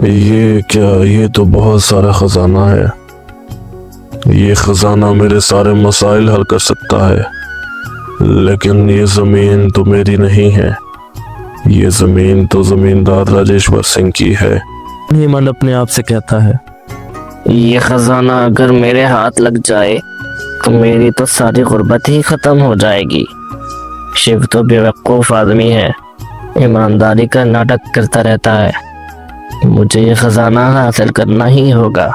ये क्या, ये तो बहुत सारा खजाना है। ये खजाना मेरे सारे मसाइल हल कर सकता है, लेकिन ये जमीन तो मेरी नहीं है। ये जमीन तो जमींदार राजेश्वर सिंह की है। हेमंत अपने आप से कहता है, ये खजाना अगर मेरे हाथ लग जाए तो मेरी तो सारी गुर्बत ही खत्म हो जाएगी। शिव तो बेवकूफ आदमी है, ईमानदारी का नाटक करता रहता है। मुझे ये खजाना हासिल करना ही होगा।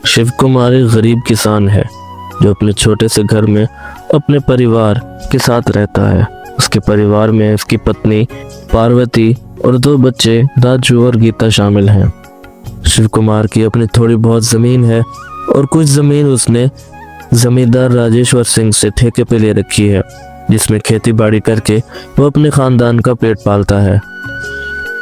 शिव कुमार एक गरीब किसान है जो अपने छोटे से घर में अपने परिवार के साथ रहता है। उसके परिवार में उसकी पत्नी पार्वती और 2 बच्चे राजू और गीता शामिल हैं। शिव कुमार की अपनी थोड़ी बहुत ज़मीन है और कुछ ज़मीन उसने जमींदार राजेश्वर सिंह से ठेके पे ले रखी है, जिसमें खेती बाड़ी करके वो अपने खानदान का पेट पालता है।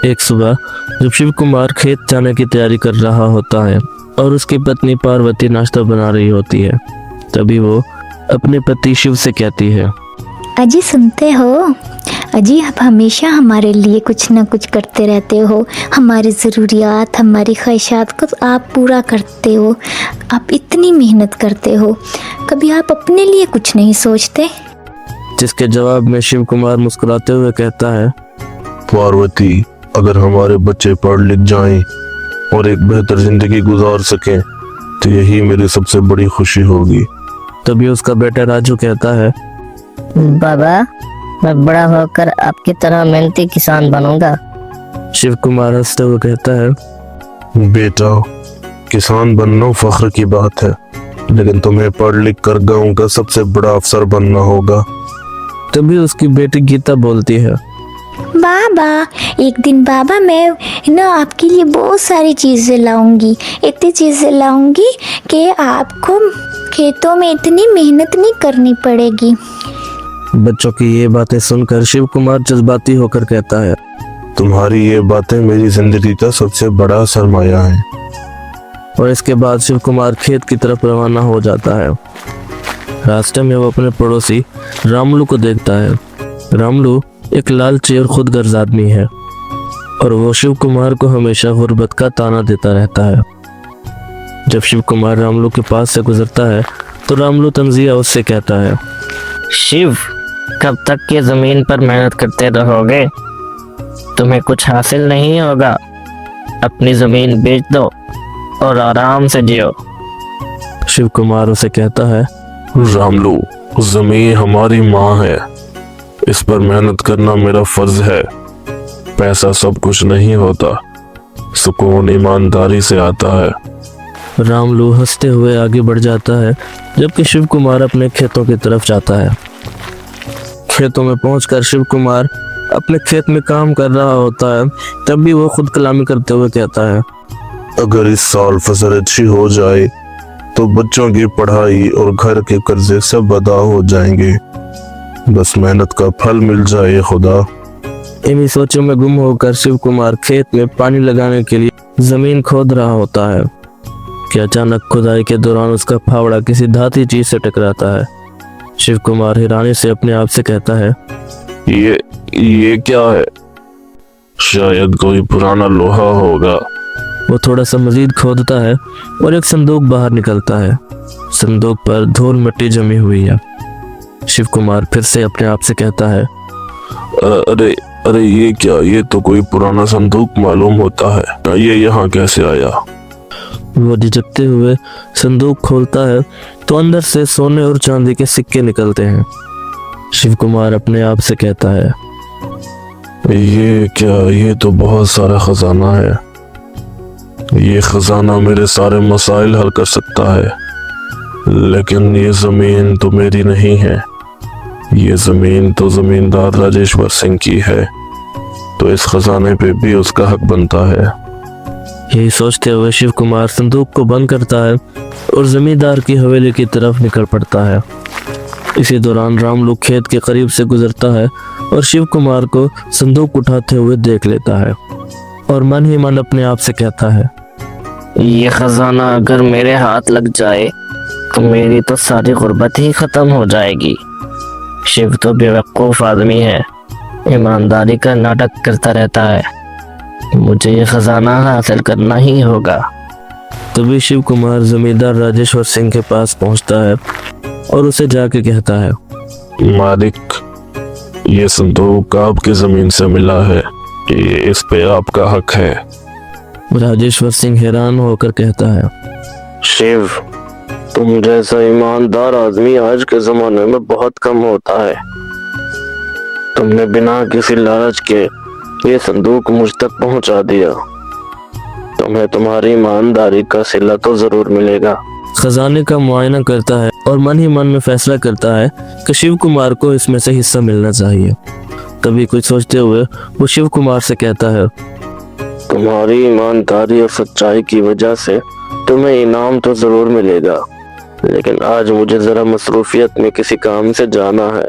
एक सुबह जब शिव कुमार खेत जाने की तैयारी कर रहा होता है और उसकी पत्नी पार्वती नाश्ता बना रही होती है, तभी वो अपने पति शिव से कहती है, अजी सुनते हो? अजी आप हमेशा हमारे लिए कुछ ना कुछ करते रहते हो। हमारी ज़रूरियात, हमारी ख्वाहिशात को आप पूरा करते हो। आप इतनी मेहनत करते हो, कभी आप अपने लिए कुछ नहीं सोचते? जिसके जवाब में शिव कुमार मुस्कुराते हुए कहता है, पार्वती, अगर हमारे बच्चे पढ़ लिख जाएं और एक बेहतर जिंदगी गुजार सकें तो यही मेरी सबसे बड़ी खुशी होगी। तभी उसका बेटा राजू कहता है, बाबा, मैं बड़ा होकर आपकी तरह मेहनती किसान बनूंगा। शिव कुमार हंसते हुए कहता है, बेटा, किसान बनना फख्र की बात है, लेकिन तुम्हें पढ़ लिख कर गांव का सबसे बड़ा अफसर बनना होगा। तभी उसकी बेटी गीता बोलती है, बाबा, एक दिन बाबा मैं ना आपके लिए बहुत सारी चीज़ें लाऊंगी, इतनी चीज़ें लाऊंगी कि आपको खेतों में इतनी मेहनत नहीं करनी पड़ेगी। बच्चों की ये बातें सुनकर शिव कुमार जज्बाती होकर कहता है, तुम्हारी ये बातें मेरी जिंदगी का सबसे बड़ा सरमाया है। और इसके बाद शिव कुमार खेत की तरफ रवाना हो जाता है। रास्ते में वो अपने पड़ोसी रामलू को देखता है। रामलू एक लालची और खुदगर्ज आदमी है और वो शिव कुमार को हमेशा गुर्बत का ताना देता रहता है। जब शिव कुमार रामलू के पास से गुजरता है तो रामलू तंजिया उससे कहता है, शिव, कब तक ये जमीन पर मेहनत करते रहोगे? तुम्हें कुछ हासिल नहीं होगा। अपनी जमीन बेच दो और आराम से जियो। शिव कुमार उसे कहता है, रामलू, जमीन हमारी माँ है, इस पर मेहनत करना मेरा फर्ज है। पैसा सब कुछ नहीं होता, सुकून ईमानदारी से आता है। रामलू हंसते हुए आगे बढ़ जाता है, जबकि शिव कुमार अपने खेतों की तरफ जाता है। खेतों में पहुंचकर शिव कुमार अपने खेत में काम कर रहा होता है, तब भी वो खुद कलामी करते हुए कहता है, अगर इस साल फसल अच्छी हो जाए तो बच्चों की पढ़ाई और घर के कर्जे सब अदा हो जाएंगे। बस मेहनत का फल मिल जाए खुदा। इन्हीं सोचों में गुम होकर शिव कुमार खेत में पानी लगाने के लिए जमीन खोद रहा होता है कि अचानक खुदाई के दौरान उसका फावड़ा किसी धाती चीज से टकराता है। शिव कुमार हैरानी से अपने आप से कहता है, ये क्या है? शायद कोई पुराना लोहा होगा। वो थोड़ा सा मजीद खोदता है और एक संदूक बाहर निकलता है। संदूक पर धूल मिट्टी जमी हुई है। शिव कुमार फिर से अपने आप से कहता है, अरे अरे, ये क्या? ये तो कोई पुराना संदूक मालूम होता है। ये यहाँ कैसे आया? वो झिझकते हुए संदूक खोलता है तो अंदर से सोने और चांदी के सिक्के निकलते हैं। शिव कुमार अपने आप से कहता है, ये क्या? ये तो बहुत सारा खजाना है। ये खजाना मेरे सारे मसाइल हल कर सकता है, लेकिन ये जमीन तो मेरी नहीं है। ये जमीन तो जमींदार राजेश्वर सिंह की है, तो इस खजाने पे भी उसका हक बनता है। यही सोचते हुए शिव कुमार संदूक को बंद करता है और जमींदार की हवेली की तरफ निकल पड़ता है। इसी दौरान रामलू खेत के करीब से गुजरता है और शिव कुमार को संदूक उठाते हुए देख लेता है और मन ही मन अपने आप से कहता है, ये खजाना अगर मेरे हाथ लग जाए तो मेरी तो सारी गुर्बत ही खत्म हो जाएगी। शिव तो बेवकूफ आदमी है, ईमानदारी का नाटक करता रहता है। मुझे ये खजाना हासिल करना ही होगा। तभी शिव कुमार जमींदार राजेश्वर सिंह के पास पहुंचता है और उसे जाके कहता है, मालिक, ये संदूक आपकी जमीन से मिला है, ये इस पे आपका हक है। राजेश्वर सिंह हैरान होकर कहता है, शिव, तुम जैसा ईमानदार आदमी आज के जमाने में बहुत कम होता है। तुमने बिना किसी लालच के ये संदूक मुझ तक पहुंचा दिया। तुम्हें तुम्हारी ईमानदारी का सिला तो जरूर मिलेगा। खजाने का मुआयना करता है और मन ही मन में फैसला करता है कि शिव कुमार को इसमें से हिस्सा मिलना चाहिए। तभी कुछ सोचते हुए वो शिव कुमार से कहता है, तुम्हारी ईमानदारी और सच्चाई की वजह से तुम्हें इनाम तो जरूर मिलेगा, लेकिन आज मुझे जरा मसरूफियत में किसी काम से जाना है।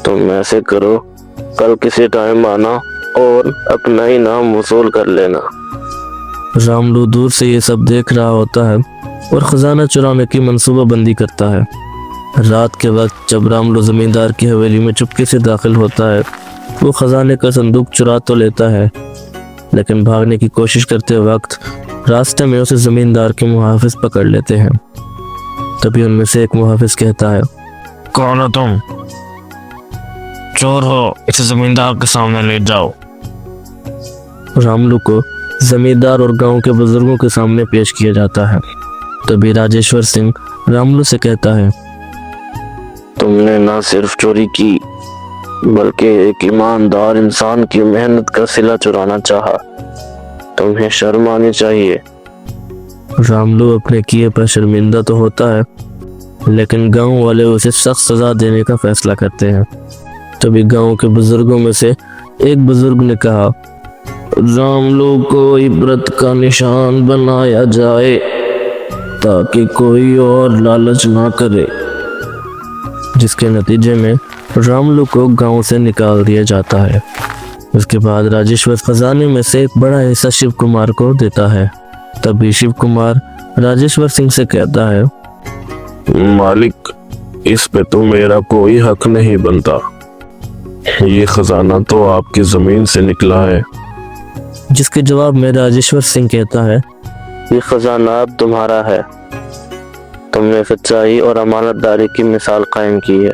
तुम ऐसे करो, कल किसी टाइम आना और अपना इनाम वसूल कर लेना। रामलू दूर से ये सब देख रहा होता है और खजाना चुराने की मंसूबाबंदी करता है। रात के वक्त जब रामलू जमींदार की हवेली में चुपके से दाखिल होता है, वो खजाने का संदूक चुरा तो लेता है, लेकिन भागने की कोशिश करते वक्त रास्ते में उसे जमींदार के मुहाफिज पकड़ लेते हैं। तभी उनमें से एक मुहाफिज कहता है, कौन हो तुम? चोर हो, इसे जमींदार के सामने ले जाओ। रामलू को जमींदार और गांव के बुजुर्गों के सामने पेश किया जाता है। तभी राजेश्वर सिंह रामलू से कहता है, तुमने ना सिर्फ चोरी की, बल्कि एक ईमानदार इंसान की मेहनत का सिला चुराना चाहा। तुम्हें शर्म आनी चाहिए। रामलू अपने किए पर शर्मिंदा तो होता है, लेकिन गांव वाले उसे सख्त सजा देने का फैसला करते हैं। तभी गांव के बुजुर्गों में से एक बुजुर्ग ने कहा, रामलू को इबरत का निशान बनाया जाए ताकि कोई और लालच ना करे। जिसके नतीजे में रामलू को गांव से निकाल दिया जाता है। उसके बाद राजेश्वर खजाने में से एक बड़ा हिस्सा शिव कुमार को देता है। तभी शिव कुमार राजेश्वर सिंह से कहता है, मालिक, इस पे तो मेरा कोई हक नहीं बनता। ये खजाना तो आपकी जमीन से निकला है। जिसके जवाब में राजेश्वर सिंह कहता है, ये खजाना अब तुम्हारा है। तुमने सच्चाई और अमानतदारी की मिसाल कायम की है।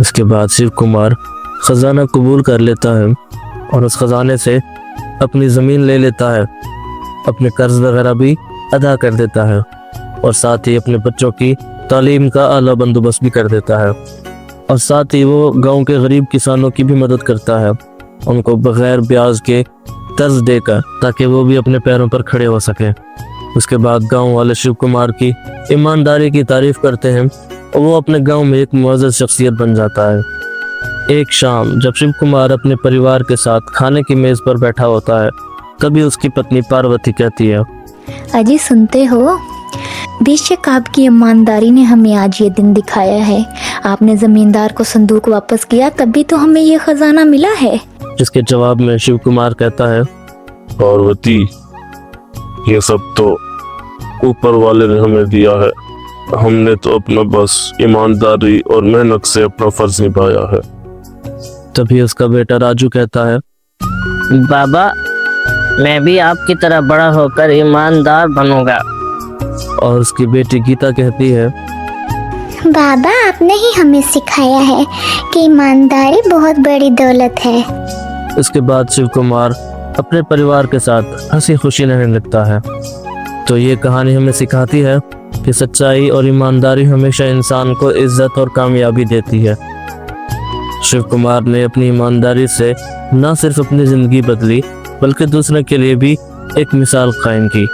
इसके बाद शिव कुमार खजाना कबूल कर लेता है और उस खजाने से अपनी ज़मीन ले लेता है, अपने कर्ज वगैरह भी अदा कर देता है और साथ ही अपने बच्चों की तालीम का आला बंदोबस्त भी कर देता है। और साथ ही वो गांव के गरीब किसानों की भी मदद करता है, उनको बगैर ब्याज के कर्ज देकर, ताकि वो भी अपने पैरों पर खड़े हो सके। उसके बाद गांव वाले शिव कुमार की ईमानदारी की तारीफ करते हैं और वो अपने गांव में एक मुअज़्ज़ज़ शख्सियत बन जाता है। एक शाम जब शिव कुमार अपने परिवार के साथ खाने की मेज पर बैठा होता है, तभी उसकी पत्नी पार्वती कहती है, अजी सुनते हो, बेशक आपकी ईमानदारी ने हमें आज ये दिन दिखाया है। आपने जमींदार को संदूक वापस किया, तभी तो हमें ये खजाना मिला है। जिसके जवाब में शिव कुमार कहता है, पार्वती, ये सब तो ऊपर वाले ने हमें दिया है। हमने तो अपना बस ईमानदारी और मेहनत से अपना फर्ज निभाया है। तभी उसका बेटा राजू कहता है, बाबा, मैं भी आपकी तरह बड़ा होकर ईमानदार बनूंगा। और उसकी बेटी गीता कहती है, बाबा, आपने ही हमें सिखाया है कि ईमानदारी बहुत बड़ी दौलत है। इसके बाद शिव कुमार अपने परिवार के साथ हंसी खुशी रहने लगता है। तो ये कहानी हमें सिखाती है कि सच्चाई और ईमानदारी हमेशा इंसान को इज्जत और कामयाबी देती है। शिव कुमार ने अपनी ईमानदारी से न सिर्फ अपनी जिंदगी बदली, बल्कि दूसरे के लिए भी एक मिसाल कायम की।